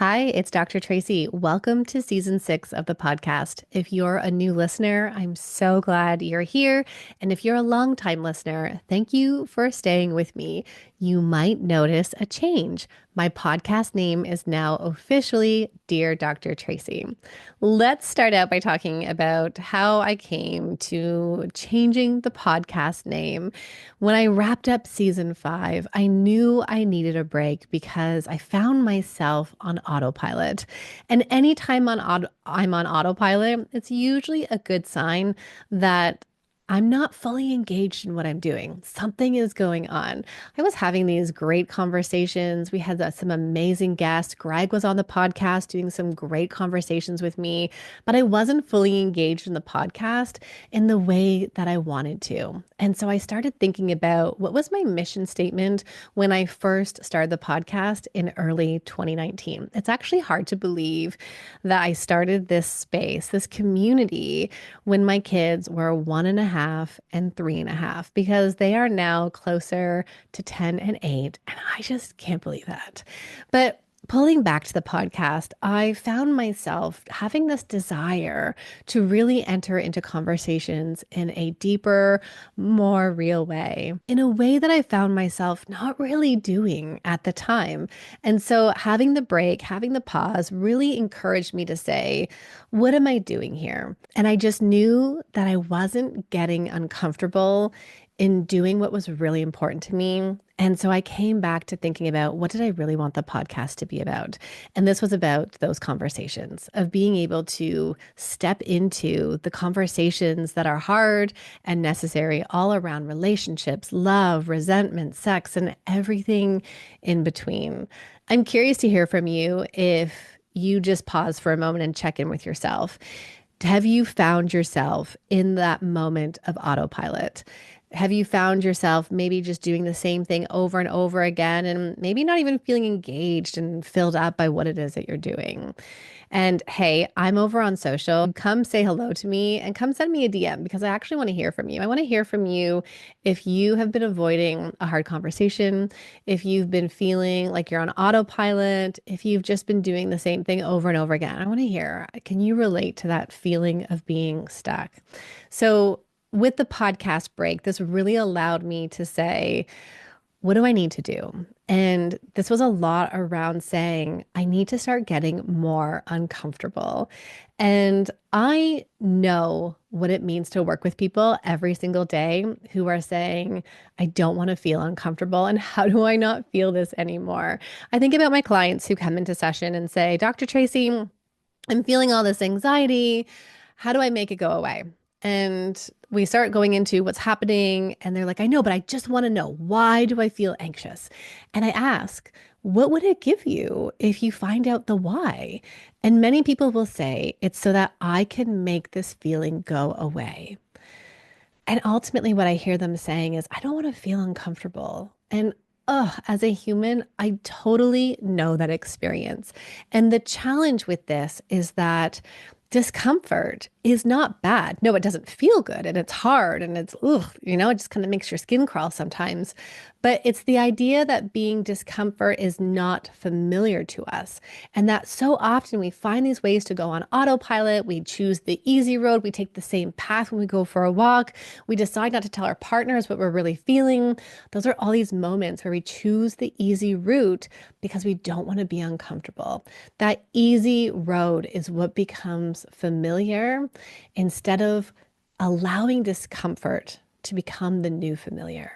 Hi, it's Dr. Tracy. Welcome to season 6 of the podcast. If you're a new listener, I'm so glad you're here. And if you're a longtime listener, thank you for staying with me. You might notice a change. My podcast name is now officially Dear Dr. Tracy. Let's start out by talking about how I came to changing the podcast name. When I wrapped up season 5, I knew I needed a break because I found myself on autopilot. And anytime I'm on autopilot, it's usually a good sign that I'm not fully engaged in what I'm doing. Something is going on. I was having these great conversations. We had some amazing guests. Greg was on the podcast doing some great conversations with me, but I wasn't fully engaged in the podcast in the way that I wanted to. And so I started thinking about what was my mission statement when I first started the podcast in early 2019. It's actually hard to believe that I started this space, this community, when my kids were 1.5 and 3.5, because they are now closer to 10 and 8. And I just can't believe that. But pulling back to the podcast, I found myself having this desire to really enter into conversations in a deeper, more real way, in a way that I found myself not really doing at the time. And so having the break, having the pause really encouraged me to say, what am I doing here? And I just knew that I wasn't getting uncomfortable in doing what was really important to me. And so I came back to thinking about what did I really want the podcast to be about? And this was about those conversations of being able to step into the conversations that are hard and necessary all around relationships, love, resentment, sex, and everything in between. I'm curious to hear from you if you just pause for a moment and check in with yourself. Have you found yourself in that moment of autopilot? Have you found yourself maybe just doing the same thing over and over again and maybe not even feeling engaged and filled up by what it is that you're doing? And hey, I'm over on social. Come say hello to me and come send me a DM because I actually want to hear from you. I want to hear from you if you have been avoiding a hard conversation, if you've been feeling like you're on autopilot, if you've just been doing the same thing over and over again. I want to hear, can you relate to that feeling of being stuck? So, with the podcast break, this really allowed me to say, what do I need to do? And this was a lot around saying, I need to start getting more uncomfortable. And I know what it means to work with people every single day who are saying, I don't want to feel uncomfortable. And how do I not feel this anymore? I think about my clients who come into session and say, Dr. Tracy, I'm feeling all this anxiety. How do I make it go away? And we start going into what's happening, and they're like, I know, but I just want to know, why do I feel anxious? And I ask, what would it give you if you find out the why? And many people will say, it's so that I can make this feeling go away. And ultimately, what I hear them saying is, I don't want to feel uncomfortable. And as a human, I totally know that experience. And the challenge with this is that discomfort is not bad. No, it doesn't feel good and it's hard and it's, it just kind of makes your skin crawl sometimes. But it's the idea that being discomfort is not familiar to us. And that so often we find these ways to go on autopilot. We choose the easy road. We take the same path when we go for a walk. We decide not to tell our partners what we're really feeling. Those are all these moments where we choose the easy route because we don't want to be uncomfortable. That easy road is what becomes familiar instead of allowing discomfort to become the new familiar.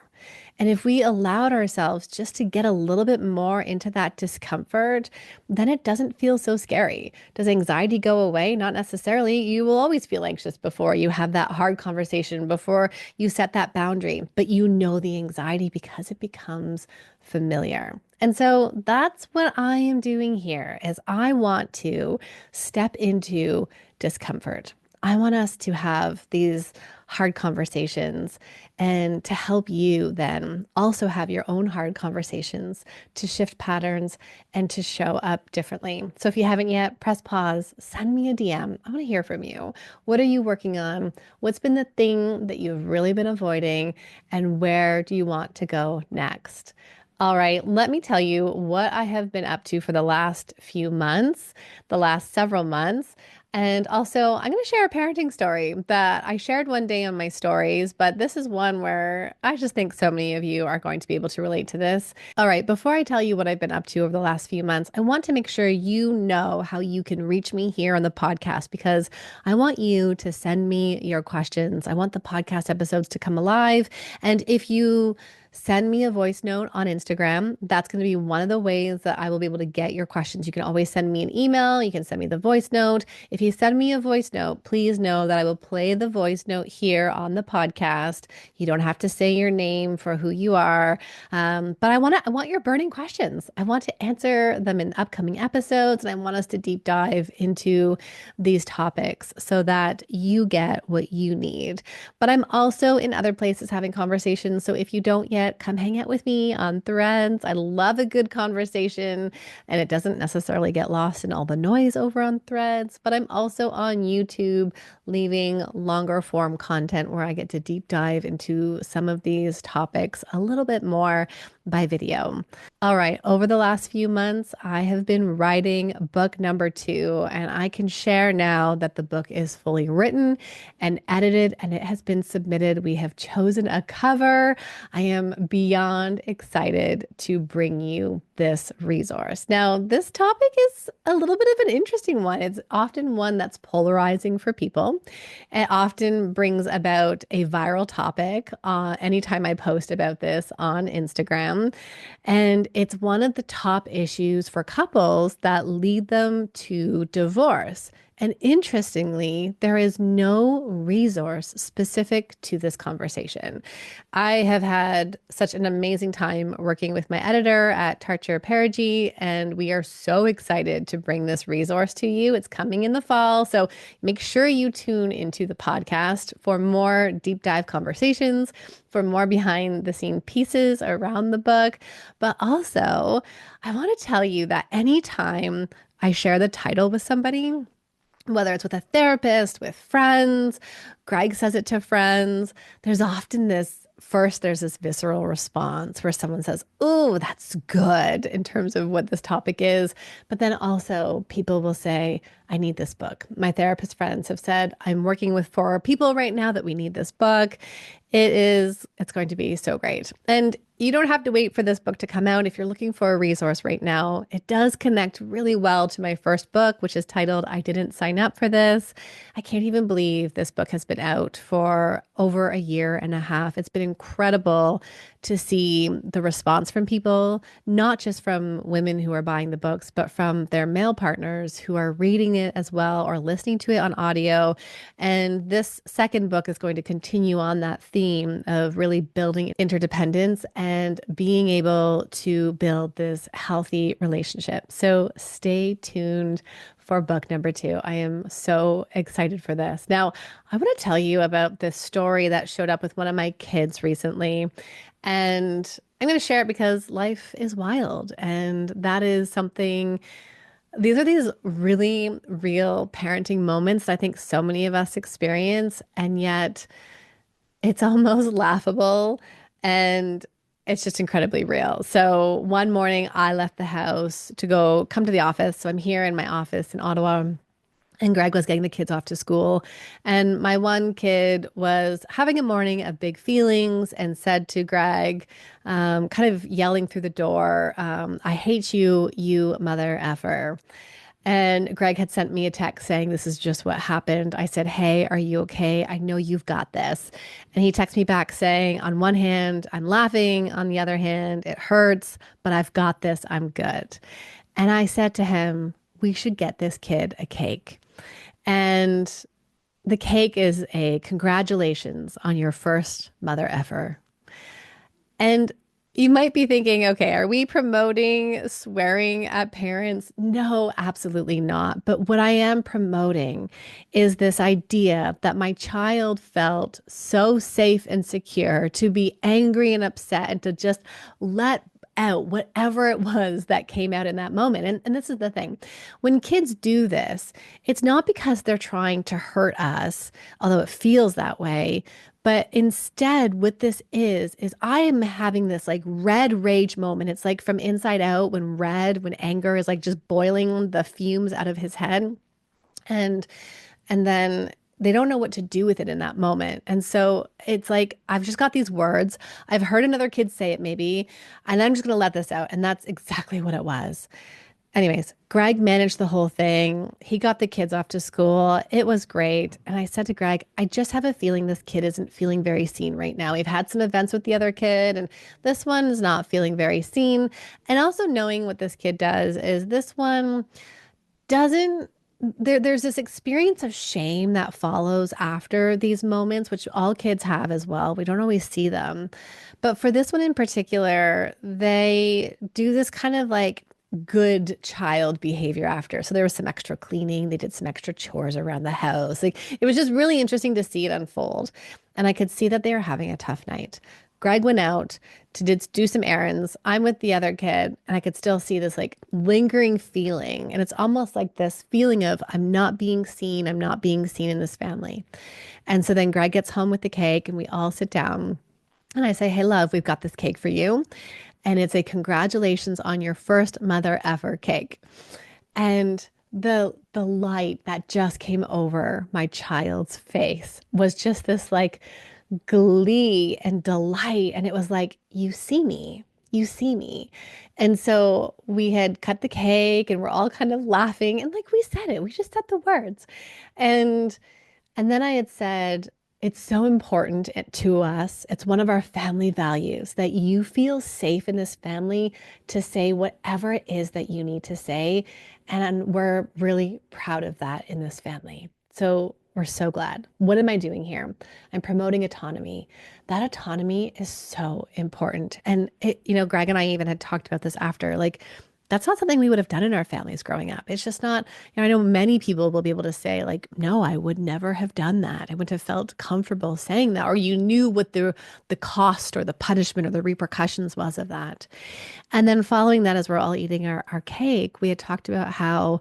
And if we allowed ourselves just to get a little bit more into that discomfort, then it doesn't feel so scary. Does anxiety go away? Not necessarily. You will always feel anxious before you have that hard conversation, before you set that boundary, but you know the anxiety because it becomes familiar. And so that's what I am doing here is I want to step into discomfort. I want us to have these hard conversations and to help you then also have your own hard conversations to shift patterns and to show up differently. So if you haven't yet, press pause, send me a DM. I want to hear from you. What are you working on? What's been the thing that you've really been avoiding? And where do you want to go next? All right, let me tell you what I have been up to for the last few months, the last several months. And also, I'm going to share a parenting story that I shared one day on my stories, but this is one where I just think so many of you are going to be able to relate to this. All right, before I tell you what I've been up to over the last few months, I want to make sure you know how you can reach me here on the podcast because I want you to send me your questions. I want the podcast episodes to come alive. And if you send me a voice note on Instagram. That's going to be one of the ways that I will be able to get your questions. You can always send me an email. You can send me the voice note. If you send me a voice note, please know that I will play the voice note here on the podcast. You don't have to say your name for who you are. But I want your burning questions. I want to answer them in upcoming episodes, and I want us to deep dive into these topics so that you get what you need. But I'm also in other places having conversations. So if you don't yet, come hang out with me on Threads. I love a good conversation, and it doesn't necessarily get lost in all the noise over on Threads. But I'm also on YouTube, leaving longer form content where I get to deep dive into some of these topics a little bit more by video. All right, over the last few months, I have been writing book number 2, and I can share now that the book is fully written and edited, and it has been submitted. We have chosen a cover. I am beyond excited to bring you this resource. Now, this topic is a little bit of an interesting one. It's often one that's polarizing for people. It often brings about a viral topic anytime I post about this on Instagram. And it's one of the top issues for couples that lead them to divorce. And interestingly, there is no resource specific to this conversation. I have had such an amazing time working with my editor at Tarcher Perigee, and we are so excited to bring this resource to you. It's coming in the fall, so make sure you tune into the podcast for more deep dive conversations, for more behind the scene pieces around the book. But also, I want to tell you that anytime I share the title with somebody, whether it's with a therapist, with friends, Greg says it to friends, there's often there's this visceral response where someone says, "Oh, that's good," in terms of what this topic is. But then also people will say, "I need this book." My therapist friends have said, "I'm working with 4 people right now that we need this book." It's going to be so great. And you don't have to wait for this book to come out. If you're looking for a resource right now, it does connect really well to my first book, which is titled I Didn't Sign Up for This. I can't even believe this book has been out for over a year and a half. It's been incredible to see the response from people, not just from women who are buying the books, but from their male partners who are reading it as well or listening to it on audio. And this second book is going to continue on that theme of really building interdependence and being able to build this healthy relationship. So stay tuned for book number 2. I am so excited for this. Now, I want to tell you about this story that showed up with one of my kids recently. And I'm going to share it because life is wild. And that is something, these are these really real parenting moments that I think so many of us experience. And yet it's almost laughable and it's just incredibly real. So one morning I left the house to come to the office. So I'm here in my office in Ottawa. And Greg was getting the kids off to school. And my one kid was having a morning of big feelings and said to Greg, kind of yelling through the door, "I hate you, you mother effer." And Greg had sent me a text saying, "This is just what happened." I said, "Hey, are you okay? I know you've got this." And he texted me back saying, "On one hand, I'm laughing. On the other hand, it hurts, but I've got this. I'm good." And I said to him, "We should get this kid a cake." And the cake is a congratulations on your first mother effer. And you might be thinking, okay, are we promoting swearing at parents? No, absolutely not. But what I am promoting is this idea that my child felt so safe and secure to be angry and upset and to just let out whatever it was that came out in that moment. And this is the thing. When kids do this, it's not because they're trying to hurt us, although it feels that way. But instead, what this is I am having this like red rage moment. It's like from inside out when anger is like just boiling the fumes out of his head. And and then they don't know what to do with it in that moment. And so it's like, I've just got these words. I've heard another kid say it maybe, and I'm just going to let this out. And that's exactly what it was. Anyways, Greg managed the whole thing. He got the kids off to school. It was great. And I said to Greg, I just have a feeling this kid isn't feeling very seen right now. We've had some events with the other kid, and this one is not feeling very seen. And also knowing what this kid does is this one doesn't there's this experience of shame that follows after these moments, which all kids have as well. We don't always see them. But for this one in particular, they do this kind of like good child behavior after. So there was some extra cleaning. They did some extra chores around the house. Like it was just really interesting to see it unfold. And I could see that they were having a tough night. Greg went out to do some errands. I'm with the other kid, and I could still see this like lingering feeling. And it's almost like this feeling of I'm not being seen. I'm not being seen in this family. And so then Greg gets home with the cake, and we all sit down. And I say, hey, love, we've got this cake for you. And it's a congratulations on your first mother ever cake. And the light that just came over my child's face was just this like glee and delight. And it was like, you see me, you see me. And so we had cut the cake and we're all kind of laughing. And like we said it, we just said the words. And and then I had said, it's so important to us. It's one of our family values that you feel safe in this family to say whatever it is that you need to say. And we're really proud of that in this family. So we're so glad. What am I doing here? I'm promoting autonomy. That autonomy is so important. And Greg and I even had talked about this after, like, that's not something we would have done in our families growing up. It's just not, I know many people will be able to say like, no, I would never have done that. I wouldn't have felt comfortable saying that, or you knew what the cost or the punishment or the repercussions was of that. And then following that, as we're all eating our cake, we had talked about how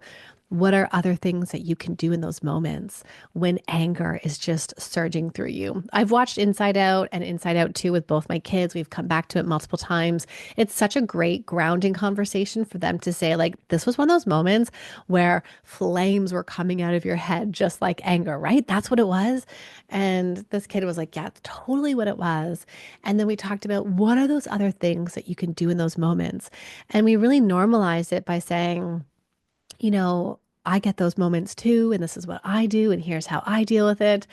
what are other things that you can do in those moments when anger is just surging through you? I've watched Inside Out and Inside Out 2 with both my kids. We've come back to it multiple times. It's such a great grounding conversation for them to say, like, this was one of those moments where flames were coming out of your head, just like anger, right? That's what it was. And this kid was like, yeah, it's totally what it was. And then we talked about what are those other things that you can do in those moments? And we really normalized it by saying, I get those moments too, and this is what I do, and here's how I deal with it.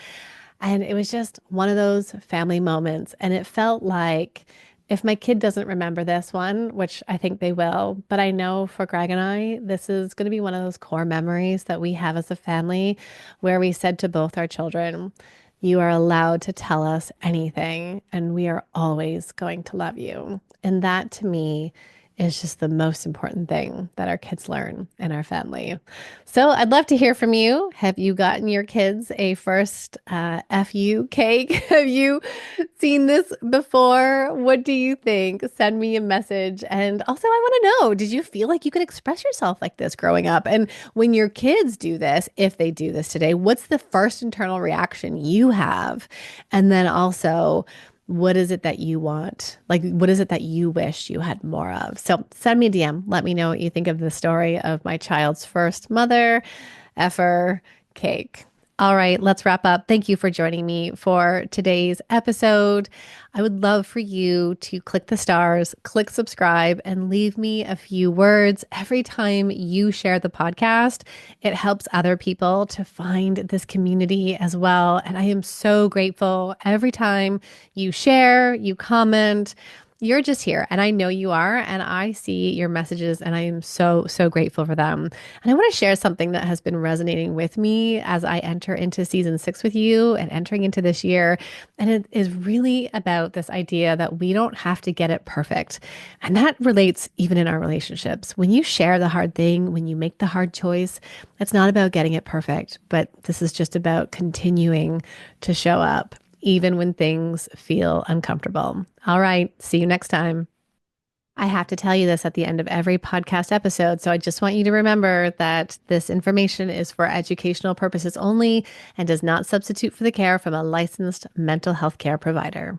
And it was just one of those family moments. And it felt like if my kid doesn't remember this one, which I think they will, but I know for Greg and I, this is going to be one of those core memories that we have as a family where we said to both our children, you are allowed to tell us anything, and we are always going to love you. And that to me is just the most important thing that our kids learn in our family. So I'd love to hear from you. Have you gotten your kids a first FU cake? Have you seen this before? What do you think? Send me a message. And also, I want to know, did you feel like you could express yourself like this growing up? And when your kids do this, if they do this today, what's the first internal reaction you have? And then also, what is it that you want? Like, what is it that you wish you had more of? So send me a DM. Let me know what you think of the story of my child's first mother effer cake. All right, let's wrap up. Thank you for joining me for today's episode. I would love for you to click the stars, click subscribe, and leave me a few words every time you share the podcast. It helps other people to find this community as well. And I am so grateful every time you share, you comment. You're just here, and I know you are, and I see your messages, and I am so, so grateful for them. And I want to share something that has been resonating with me as I enter into season 6 with you and entering into this year. And it is really about this idea that we don't have to get it perfect. And that relates even in our relationships. When you share the hard thing, when you make the hard choice, it's not about getting it perfect, but this is just about continuing to show up even when things feel uncomfortable. All right. See you next time. I have to tell you this at the end of every podcast episode. So I just want you to remember that this information is for educational purposes only and does not substitute for the care from a licensed mental health care provider.